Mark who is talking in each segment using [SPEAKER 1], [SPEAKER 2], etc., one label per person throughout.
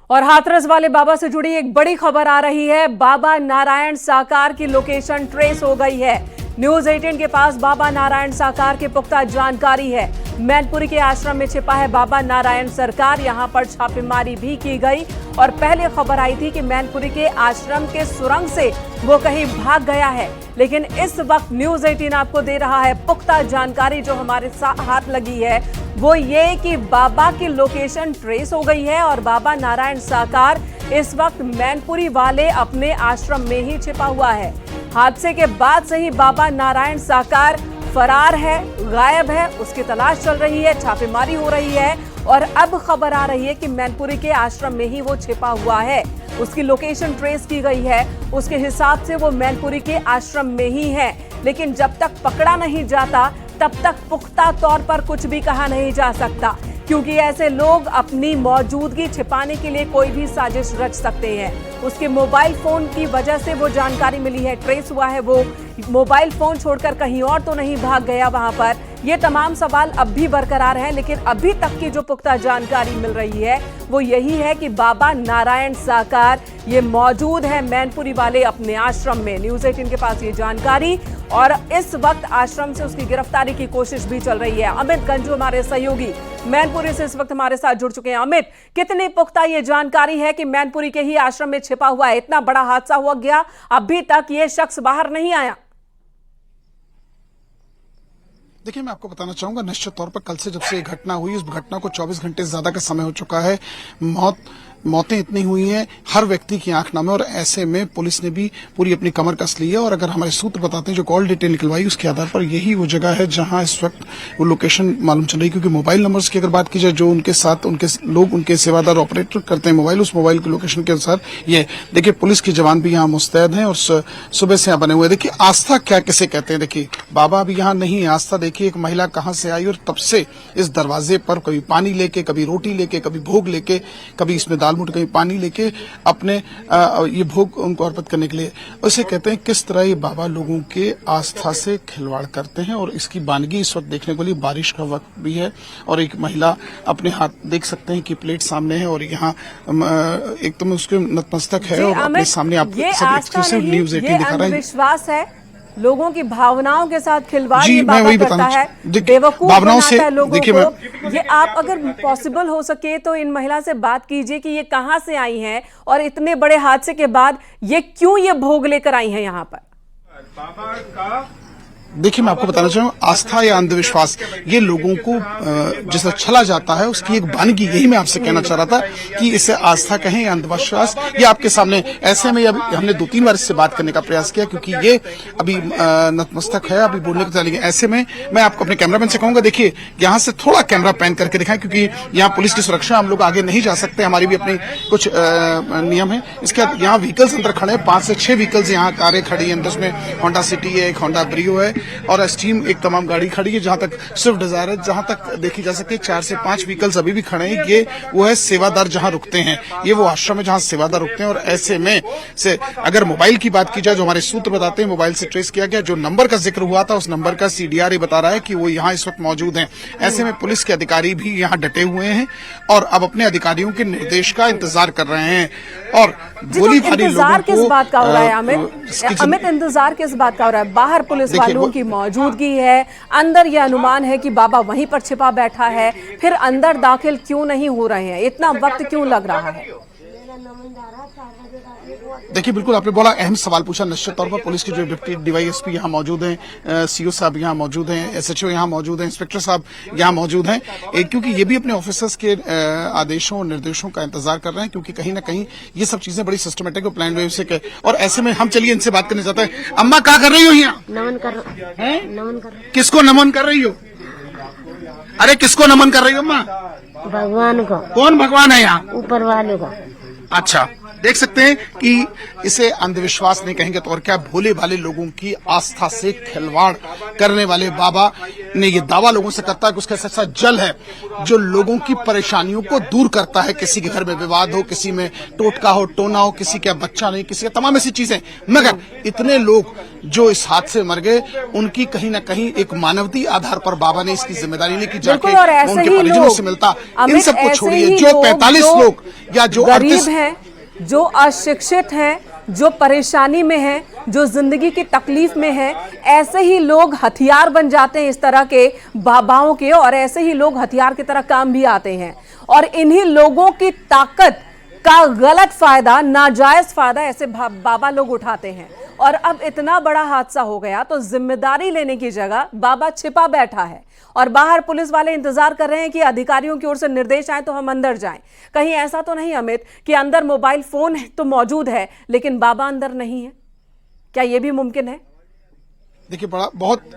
[SPEAKER 1] और हाथरस वाले बाबा से जुड़ी एक बड़ी खबर आ रही है। बाबा नारायण साकार की लोकेशन ट्रेस हो गई है। न्यूज 18 के पास बाबा नारायण साकार की पुख्ता जानकारी है। मैनपुरी के आश्रम में छिपा है बाबा नारायण सरकार। यहां पर छापेमारी भी की गई और पहले खबर आई थी कि मैनपुरी के आश्रम के सुरंग से वो कहीं भाग गया है, लेकिन इस वक्त न्यूज 18 आपको दे रहा है पुख्ता जानकारी जो हमारे हाथ लगी है, वो ये कि बाबा की लोकेशन ट्रेस हो गई है और बाबा नारायण साकार इस वक्त मैनपुरी वाले अपने आश्रम में ही छिपा हुआ है। हादसे के बाद से ही बाबा नारायण साकार फरार है, गायब है, उसकी तलाश चल रही है, छापेमारी हो रही है और अब खबर आ रही है कि मैनपुरी के आश्रम में ही वो छिपा हुआ है। उसकी लोकेशन ट्रेस की गई है, उसके हिसाब से वो मैनपुरी के आश्रम में ही है, लेकिन जब तक पकड़ा नहीं जाता तब तक पुख्ता तौर पर कुछ भी कहा नहीं जा सकता, क्योंकि ऐसे लोग अपनी मौजूदगी छिपाने के लिए कोई भी साजिश रच सकते हैं। उसके मोबाइल फोन की वजह से वो जानकारी मिली है, ट्रेस हुआ है, वो मोबाइल फोन छोड़कर कहीं और तो नहीं भाग गया वहां पर। ये तमाम सवाल अब भी बरकरार हैं, लेकिन अभी तक की जो पुख्ता जानकारी मिल रही है वो यही है कि बाबा नारायण साकार ये मौजूद है मैनपुरी वाले अपने आश्रम में। न्यूज 18 के पास ये जानकारी और इस वक्त आश्रम से उसकी गिरफ्तारी की कोशिश भी चल रही है। अमित गंजू हमारे सहयोगी मैनपुरी से इस वक्त हमारे साथ जुड़ चुके हैं। अमित, कितनी पुख्ता ये जानकारी है कि मैनपुरी के ही आश्रम में छिपा हुआ है? इतना बड़ा हादसा हुआ गया, अभी तक ये शख्स बाहर नहीं आया।
[SPEAKER 2] देखिए, मैं आपको बताना चाहूंगा, निश्चित तौर पर कल से जब से ये घटना हुई, इस घटना को 24 घंटे से ज्यादा का समय हो चुका है। मौतें इतनी हुई हैं, हर व्यक्ति की आंख नाम है और ऐसे में पुलिस ने भी पूरी अपनी कमर कस ली है। और अगर हमारे सूत्र बताते हैं, जो कॉल डिटेल निकलवाई उसके आधार पर यही वो जगह है जहां इस वक्त वो लोकेशन मालूम चल रही है। क्योंकि मोबाइल नंबर्स की अगर बात की जाए, जो उनके साथ उनके सेवादार ऑपरेटर करते हैं मोबाइल, उस मोबाइल की लोकेशन के अनुसार ये देखिए पुलिस के जवान भी यहाँ मुस्तैद हैं और सुबह से यहाँ बने हुए हैं। देखिए, आस्था क्या किसे कहते हैं, देखिए बाबा भी यहाँ नहीं है। आस्था देखिए एक महिला कहाँ से आई और तब से इस दरवाजे पर कभी पानी लेके, कभी रोटी लेके, कभी भोग लेके, कभी इसमें दाल मुठ, कभी पानी लेके अपने ये भोग उनको अर्पित करने के लिए। उसे कहते हैं किस तरह ये बाबा लोगों के आस्था से खिलवाड़ करते हैं। और इसकी वानगी इस वक्त देखने को लिए बारिश का वक्त भी है और एक महिला अपने हाथ देख सकते हैं कि प्लेट सामने है और यहाँ एकदम उसके नतमस्तक है और अपने सामने आप सब एक्सक्लूसिव न्यूज 18 दिखा रहा है।
[SPEAKER 1] विश्वास है, लोगों की भावनाओं के साथ खिलवाड़
[SPEAKER 2] जी, मैं वही
[SPEAKER 1] करता है, बेवकूफ बनाता है लोगों को। ये आप अगर पॉसिबल हो सके तो इन महिला से बात कीजिए कि ये कहां से आई हैं और इतने बड़े हादसे के बाद ये क्यों ये भोग लेकर आई हैं यहाँ पर।
[SPEAKER 2] बाबा का देखिए, मैं आपको बताना चाहूँ, आस्था या अंधविश्वास ये लोगों को जैसा छला जाता है उसकी एक वानगी, यही मैं आपसे कहना चाह रहा था कि इसे आस्था कहें या अंधविश्वास, ये आपके सामने। ऐसे में अभी हमने 2-3 बार इससे बात करने का प्रयास किया क्योंकि ये अभी नतमस्तक है, अभी बोलने को चलेंगे। ऐसे में मैं आपको अपने कैमरामैन से कहूंगा, देखिए यहाँ से थोड़ा कैमरा पैन करके दिखाएं क्योंकि यहाँ पुलिस की सुरक्षा, हम लोग आगे नहीं जा सकते, हमारी भी अपनी कुछ नियम है। इसके बाद यहाँ व्हीकल्स अंदर खड़े हैं, 5 से 6 व्हीकल्स यहाँ कारें खड़ी हैं, जिसमें होंडा सिटी है, एक होंडा ब्रियो है और स्टीम एक तमाम गाड़ी खड़ी है। जहां तक स्विफ्ट डिजायर है, जहां तक देखी जा सकती है 4 से 5 व्हीकल्स अभी भी खड़े हैं। ये वो है सेवादार जहां रुकते हैं, ये वो आश्रम है जहां सेवादार रुकते हैं। और ऐसे में से अगर मोबाइल की बात की जाए, जो हमारे सूत्र बताते हैं मोबाइल से ट्रेस किया गया, जो नंबर का जिक्र हुआ था उस नंबर का CDR बता रहा है कि वो यहाँ इस वक्त मौजूद हैं। ऐसे में पुलिस के अधिकारी भी यहाँ डटे हुए हैं और अब अपने अधिकारियों के निर्देश का इंतजार कर रहे हैं। और गोली भारी
[SPEAKER 1] इंतजार किस बात का हो रहा है अमित, इंतजार किस बात का हो रहा है? बाहर पुलिस वालों की मौजूदगी है, अंदर यह अनुमान है कि बाबा वहीं पर छिपा बैठा है, फिर अंदर दाखिल क्यों नहीं हो रहे हैं? इतना वक्त क्यों लग रहा है?
[SPEAKER 2] देखिए, बिल्कुल आपने बोला, अहम सवाल पूछा। निश्चित तौर पर पुलिस के जो डिप्टी DYSP यहाँ मौजूद हैं, CO साहब यहाँ मौजूद हैं, SHO यहाँ मौजूद हैं, इंस्पेक्टर साहब यहाँ मौजूद हैं, क्योंकि ये भी अपने ऑफिसर्स के आदेशों और निर्देशों का इंतजार कर रहे हैं, क्योंकि कहीं ना कहीं ये सब चीजें बड़ी सिस्टमेटिक और प्लान वे से। और ऐसे में हम चलिए इनसे बात करने जाते हैं। अम्मा क्या कर रही हो यहाँ?
[SPEAKER 3] नमन कर।
[SPEAKER 2] किसको नमन कर रही हो? अरे किसको नमन कर रही हो अम्मा?
[SPEAKER 3] भगवान को।
[SPEAKER 2] कौन भगवान है यहाँ?
[SPEAKER 3] ऊपर वाले को।
[SPEAKER 2] अच्छा, देख सकते हैं कि इसे अंधविश्वास नहीं कहेंगे तो और क्या, भोले भाले लोगों की आस्था से खिलवाड़ करने वाले बाबा ने ये दावा लोगों से करता है कि उसका ऐसा जल है जो लोगों की परेशानियों को दूर करता है। किसी के घर में विवाद हो, किसी में टोटका हो, टोना हो, किसी का बच्चा नहीं, किसी का तमाम ऐसी चीजें। मगर इतने लोग जो इस हादसे में मर गए, उनकी कहीं ना कहीं एक मानवीय आधार पर बाबा ने इसकी जिम्मेदारी ली कि जाके उनके परिजनों से मिलता। इन सबको छोड़िए, जो 45 लोग या जो
[SPEAKER 1] गरीब हैं, जो अशिक्षित हैं, जो परेशानी में हैं, जो जिंदगी की तकलीफ में हैं, ऐसे ही लोग हथियार बन जाते हैं इस तरह के बाबाओं के, और ऐसे ही लोग हथियार की तरह काम भी आते हैं। और इन्हीं लोगों की ताकत का गलत फायदा, नाजायज फायदा ऐसे बाबा लोग उठाते हैं। और अब इतना बड़ा हादसा हो गया तो जिम्मेदारी लेने की जगह बाबा छिपा बैठा है और बाहर पुलिस वाले इंतजार कर रहे हैं कि अधिकारियों की ओर से निर्देश आए तो हम अंदर जाएं। कहीं ऐसा तो नहीं अमित कि अंदर मोबाइल फोन तो मौजूद है लेकिन बाबा अंदर नहीं है? क्या यह भी मुमकिन है?
[SPEAKER 2] देखिए, बड़ा बहुत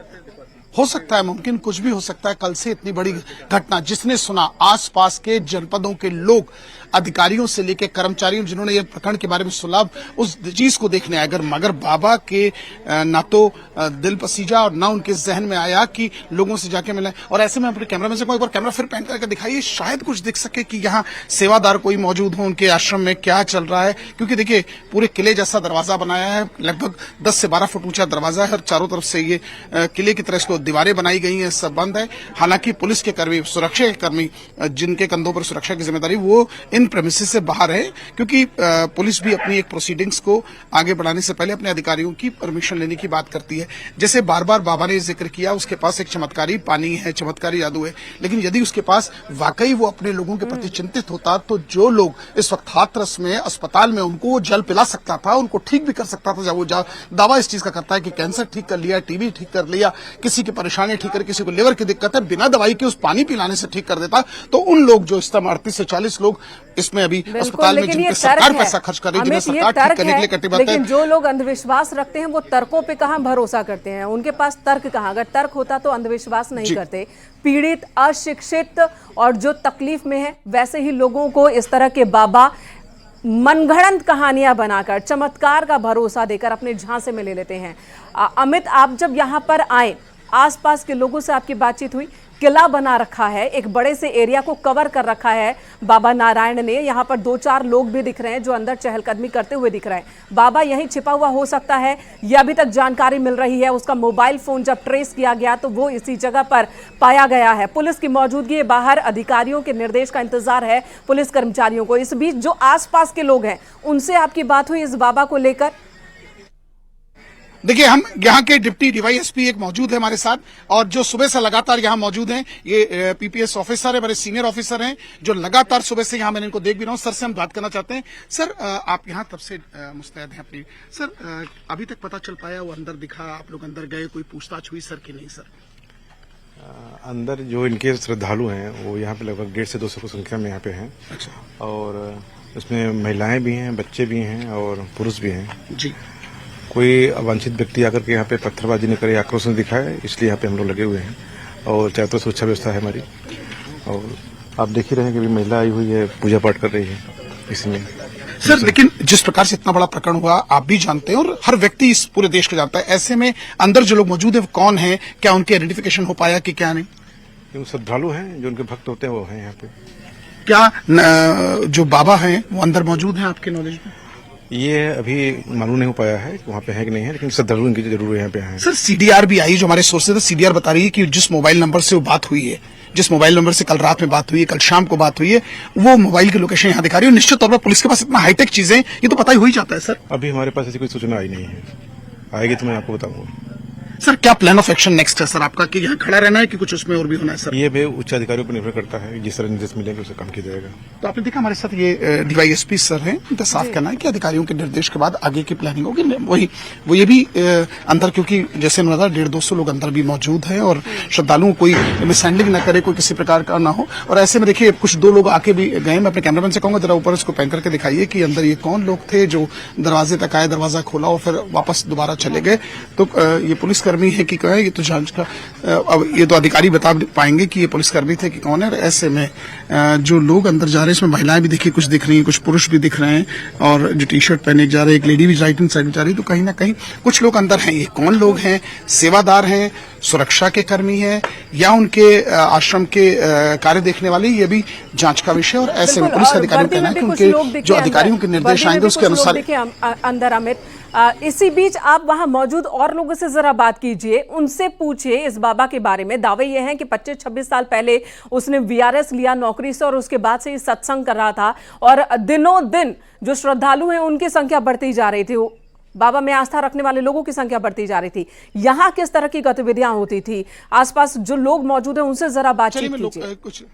[SPEAKER 2] हो सकता है, मुमकिन कुछ भी हो सकता है। कल से इतनी बड़ी घटना, जिसने सुना, आसपास के जनपदों के लोग, अधिकारियों से लेकर कर्मचारियों, जिन्होंने ये प्रकरण के बारे में सुना, उस चीज को देखने आए। मगर बाबा के ना तो दिल पसीजा और ना उनके जहन में आया कि लोगों से जाके मिले। और ऐसे में अपने कैमरामैन से कहूं, एक बार कैमरा फिर पैन करके दिखाइए, शायद कुछ दिख सके कि यहाँ सेवादार कोई मौजूद हो, उनके आश्रम में क्या चल रहा है। क्योंकि देखिए, पूरे किले जैसा दरवाजा बनाया है, लगभग 10 से 12 फुट ऊंचा दरवाजा है और चारों तरफ से ये किले की तरह इसको दीवारें बनाई गई हैं, सब बंद है। हालांकि पुलिस के कर्मी, सुरक्षा के कर्मी, जिनके कंधों पर सुरक्षा की जिम्मेदारी, वो इन प्रेमिसेस से बाहर है। क्योंकि पुलिस भी अपनी एक प्रोसीडिंग्स को आगे बढ़ाने से पहले अपने अधिकारियों की परमिशन लेने की बात करती है। जैसे बार बार बाबा ने जिक्र किया, उसके पास एक चमत्कारी पानी है, चमत्कारी जादू है, लेकिन यदि उसके पास वाकई वो अपने लोगों के प्रति चिंतित होता तो जो लोग इस वक्त हाथरस में अस्पताल में, उनको वो जल पिला सकता था, उनको ठीक भी कर सकता था। जब वो दावा इस चीज का करता है कि कैंसर ठीक कर लिया, टीबी ठीक कर लिया, किसी की परेशानी ठीक कर, किसी को लिवर की दिक्कत है, बिना दवाई के उस पानी पिलाने से ठीक कर देता, तो उन लोग जो इस तरह 38 से 40 लोग इसमें अभी अस्पताल में, जिनके सरकार पैसा खर्च कर रही है, जिन्हें सरकार ठीक करने के लिए कटिबद्ध है।
[SPEAKER 1] लेकिन जो लोग अंधविश्वास रखते हैं वो तर्कों पे कहां भरोसा करते हैं? उनके पास तर्क कहां? अगर तर्क होता तो अंधविश्वास नहीं करते। पीड़ित, अशिक्षित और जो तकलीफ में है, वैसे ही लोगों को इस तरह के बाबा मनगढ़ंत कहानियां बनाकर, चमत्कार का भरोसा देकर अपने झांसे में ले लेते हैं। अमित, आप जब यहां पर आए, आसपास के लोगों से आपकी बातचीत हुई? किला बना रखा है, एक बड़े से एरिया को कवर कर रखा है बाबा नारायण ने। यहाँ पर 2-4 लोग भी दिख रहे हैं जो अंदर चहलकदमी करते हुए दिख रहे हैं। बाबा यहीं छिपा हुआ हो सकता है, यह अभी तक जानकारी मिल रही है। उसका मोबाइल फोन जब ट्रेस किया गया तो वो इसी जगह पर पाया गया है। पुलिस की मौजूदगी है, बाहर अधिकारियों के निर्देश का इंतजार है पुलिस कर्मचारियों को। इस बीच जो आसपास के लोग हैं, उनसे आपकी बात हुई इस बाबा को लेकर?
[SPEAKER 2] देखिए, हम यहाँ के डिप्टी डीवाईएसपी एक मौजूद है हमारे साथ, और जो सुबह से लगातार यहाँ मौजूद हैं, ये पीपीएस ऑफिसर है, बड़े सीनियर ऑफिसर हैं, जो लगातार सुबह से यहाँ, मैंने इनको देख भी रहा हूँ। सर से हम बात करना चाहते हैं। सर, आप यहाँ तब से मुस्तैद हैं अपनी। सर, अभी तक पता चल पाया वो अंदर दिखा, आप लोग अंदर गए, कोई पूछताछ हुई सर की नहीं? सर,
[SPEAKER 4] अंदर जो इनके श्रद्धालु हैं वो यहाँ पे लगभग 150 से 200 की संख्या में यहाँ पे हैं।
[SPEAKER 2] अच्छा।
[SPEAKER 4] और इसमें महिलाएं भी हैं, बच्चे भी हैं और पुरुष भी हैं
[SPEAKER 2] जी।
[SPEAKER 4] कोई अवांछित व्यक्ति आकर के यहाँ पे पत्थरबाजी न करे, आक्रोश न दिखाए, इसलिए यहाँ पे हम लोग लगे हुए हैं। और चारों तरफ सुरक्षा व्यवस्था है हमारी। और आप देख ही रहे हैं कि अभी महिला आई हुई है, पूजा पाठ कर रही है इसमें।
[SPEAKER 2] सर, लेकिन जिस प्रकार से इतना बड़ा प्रकरण हुआ, आप भी जानते हैं और हर व्यक्ति इस पूरे देश को जानता है, ऐसे में अंदर जो लोग मौजूद है वो कौन है? क्या उनकी आइडेंटिफिकेशन हो पाया कि क्या नहीं?
[SPEAKER 4] जो श्रद्धालु हैं, जो उनके भक्त होते हैं, वो हैं यहाँ पे।
[SPEAKER 2] क्या जो बाबा हैं वो अंदर मौजूद हैं आपके नॉलेज में?
[SPEAKER 4] ये अभी मालूम नहीं हो पाया है कि वहाँ पे है कि नहीं है, लेकिन श्रद्धालु इनकी जरूर यहाँ पे हैं।
[SPEAKER 2] सर, सीडीआर भी आई, जो हमारे सोर्सेज है, सीडीआर बता रही है कि जिस मोबाइल नंबर से वो बात हुई है, जिस मोबाइल नंबर से कल रात में बात हुई है, कल शाम को बात हुई है, वो मोबाइल की लोकेशन यहाँ दिखा रही है। निश्चित तौर पर पुलिस के पास इतना हाईटेक चीजें, ये तो पता ही हो ही जाता है। सर,
[SPEAKER 4] अभी हमारे पास ऐसी कोई सूचना आई नहीं है, आएगी तो मैं आपको बताऊंगा।
[SPEAKER 2] सर, क्या प्लान ऑफ एक्शन नेक्स्ट है सर आपका, कि यहाँ खड़ा रहना है कि कुछ उसमें और भी होना है? सर,
[SPEAKER 4] ये भी उच्च अधिकारियों पर निर्भर करता है, जिस तरह निर्देश मिलेंगे उसे काम किया जाएगा।
[SPEAKER 2] तो आपने देखा हमारे साथ ये डीवाईएसपी सर हैं, उनका साफ कहना है कि अधिकारियों के निर्देश के बाद आगे की प्लानिंग होगी। वही वो ये भी अंदर, क्योंकि जैसे उन्होंने बताया 150-200 लोग अंदर भी मौजूद हैं और श्रद्धालुओं कोई मिसहैंडलिंग न करे, कोई किसी प्रकार का ना हो। और ऐसे में देखिए, कुछ 2 लोग आके भी गए। मैं अपने कैमरामैन से कहूंगा जरा ऊपर इसको पैन करके दिखाइए कि अंदर ये कौन लोग थे जो दरवाजे तक आए, दरवाजा खोला और फिर वापस दोबारा चले गए। तो ये पुलिसकर्मी है कि क्या है, तो जांच का अब ये तो अधिकारी बता पाएंगे कि ये पुलिसकर्मी थे कि कौन है। ऐसे में जो लोग अंदर जा रहे हैं, इसमें महिलाएं भी देखिए कुछ दिख रही हैं, कुछ पुरुष भी दिख रहे हैं, और जो टी शर्ट पहने जा रहे हैं, एक लेडी भी राइट हैंड साइड में जा रही है। तो कहीं ना कहीं कुछ लोग अंदर हैं। ये कौन लोग हैं? सेवादार हैं, सुरक्षा के कर्मी हैं, या उनके आश्रम के कार्य देखने वाले? ये भी जांच का विषय। और ऐसे में पुलिस अधिकारियों का कहना है कि उनके जो अधिकारियों के निर्देश आएंगे उसके अनुसार
[SPEAKER 1] अंदर। अमित, इसी बीच आप वहां मौजूद और लोगों से जरा बात कीजिए, उनसे पूछिए इस बाबा के बारे में। दावे ये हैं कि 25-26 साल पहले उसने वीआरएस लिया नौकरी से और उसके बाद से ये सत्संग कर रहा था और दिनों दिन जो श्रद्धालु हैं उनकी संख्या बढ़ती जा रही थी, बाबा में आस्था रखने वाले लोगों की संख्या बढ़ती जा रही थी। यहाँ किस तरह की गतिविधियां होती थी, आसपास जो लोग मौजूद हैं उनसे जरा बातचीत कीजिए।
[SPEAKER 2] कुछ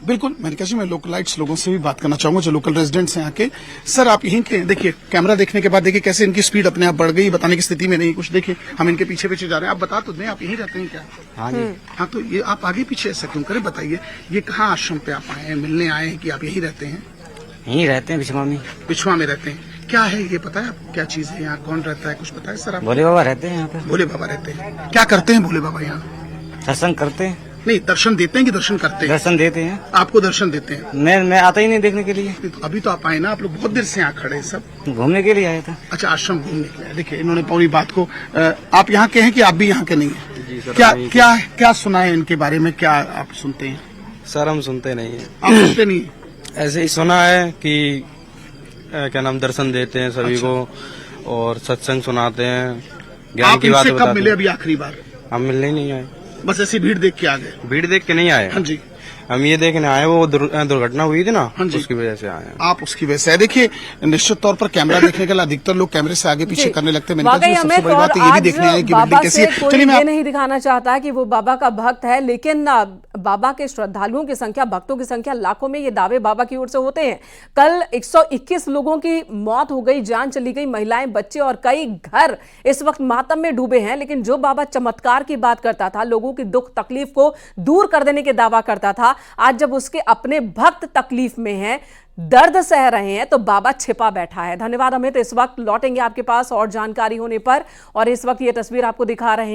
[SPEAKER 2] बिल्कुल मैंने कहा मैं लोकलाइट्स लोगों से भी बात करना चाहूंगा जो लोकल रेजिडेंट्स हैं यहाँ के। सर आप यहीं के देखिए, कैमरा देखने के बाद देखिए कैसे इनकी स्पीड अपने आप बढ़ गई, बताने की स्थिति में नहीं कुछ। देखिए हम इनके पीछे पीछे जा रहे हैं, आप बता तो दें आप यहीं रहते हैं क्या?
[SPEAKER 5] हाँ जी।
[SPEAKER 2] हाँ तो ये आप आगे पीछे ऐसा क्यों करें, बताइए ये कहाँ आश्रम पे आप आए हैं, मिलने आए हैं कि आप यहीं रहते हैं?
[SPEAKER 5] यहीं रहते हैं बिछवा में।
[SPEAKER 2] पिछवा में रहते हैं, क्या है ये पता है आपको, क्या चीज है यहाँ, कौन रहता है, कुछ पता है सर आप?
[SPEAKER 5] भोले बाबा रहते हैं यहाँ पे।
[SPEAKER 2] भोले बाबा रहते हैं, क्या करते हैं भोले बाबा यहाँ?
[SPEAKER 5] सत्संग करते हैं।
[SPEAKER 2] नहीं दर्शन देते हैं कि दर्शन करते हैं?
[SPEAKER 5] दर्शन देते हैं।
[SPEAKER 2] आपको दर्शन देते हैं?
[SPEAKER 5] मैं आता ही नहीं देखने के लिए।
[SPEAKER 2] अभी तो आप आए ना, आप लोग बहुत देर से यहाँ खड़े हैं सब।
[SPEAKER 5] घूमने के लिए आया था।
[SPEAKER 2] अच्छा आश्रम घूमने के लिए। देखिए इन्होंने पूरी बात को आप यहाँ के हैं कि आप भी यहाँ के नहीं हैं? क्या क्या क्या सुना है इनके बारे में, क्या आप सुनते हैं?
[SPEAKER 6] सर हम सुनते नहीं है,
[SPEAKER 2] आप सुनते नहीं हैं?
[SPEAKER 6] ऐसे ही सुना है कि क्या नाम दर्शन देते हैं सभी को और सत्संग सुनाते हैं, ज्ञान
[SPEAKER 2] आप
[SPEAKER 6] की बात
[SPEAKER 2] इनसे कब
[SPEAKER 6] बताते
[SPEAKER 2] मिले
[SPEAKER 6] हैं।
[SPEAKER 2] अभी आखिरी बार?
[SPEAKER 6] हम मिलने ही नहीं आए,
[SPEAKER 2] बस ऐसी भीड़ देख के आ गए?
[SPEAKER 6] भीड़ देख के नहीं आए।
[SPEAKER 2] हाँ जी।
[SPEAKER 6] हम ये देखने आए, वो दुर्घटना हुई थी ना,
[SPEAKER 2] हाँ जी।
[SPEAKER 6] उसकी वजह से आए हैं।
[SPEAKER 2] आप उसकी वजह से देखिए, निश्चित तौर पर कैमरा देखने के लिए अधिकतर लोग कैमरे से आगे पीछे करने लगते हैं। मैंने कहा
[SPEAKER 1] वाकई
[SPEAKER 2] जी, सबसे
[SPEAKER 1] हमें
[SPEAKER 2] बड़ी बात है ये भी देखने आए कि
[SPEAKER 1] बाबा
[SPEAKER 2] बिल्डिंग कैसी
[SPEAKER 1] से
[SPEAKER 2] है।
[SPEAKER 1] कोई
[SPEAKER 2] चलिए मैं
[SPEAKER 1] ये नहीं दिखाना चाहता कि वो बाबा का भक्त है, लेकिन बाबा के श्रद्धालुओं की संख्या, भक्तों की संख्या लाखों में, ये दावे बाबा की ओर से होते हैं। कल 121 लोगों की मौत हो गई, जान चली गई, महिलाएं, बच्चे और कई घर इस वक्त मातम में डूबे हैं। लेकिन जो बाबा चमत्कार की बात करता था, लोगों की दुख तकलीफ को दूर कर देने के दावा करता था, आज जब उसके अपने भक्त तकलीफ में हैं, दर्द सह रहे हैं, तो बाबा छिपा बैठा है। धन्यवाद अमित। इस वक्त लौटेंगे आपके पास और जानकारी होने पर, और इस वक्त ये तस्वीर आपको दिखा रहे हैं।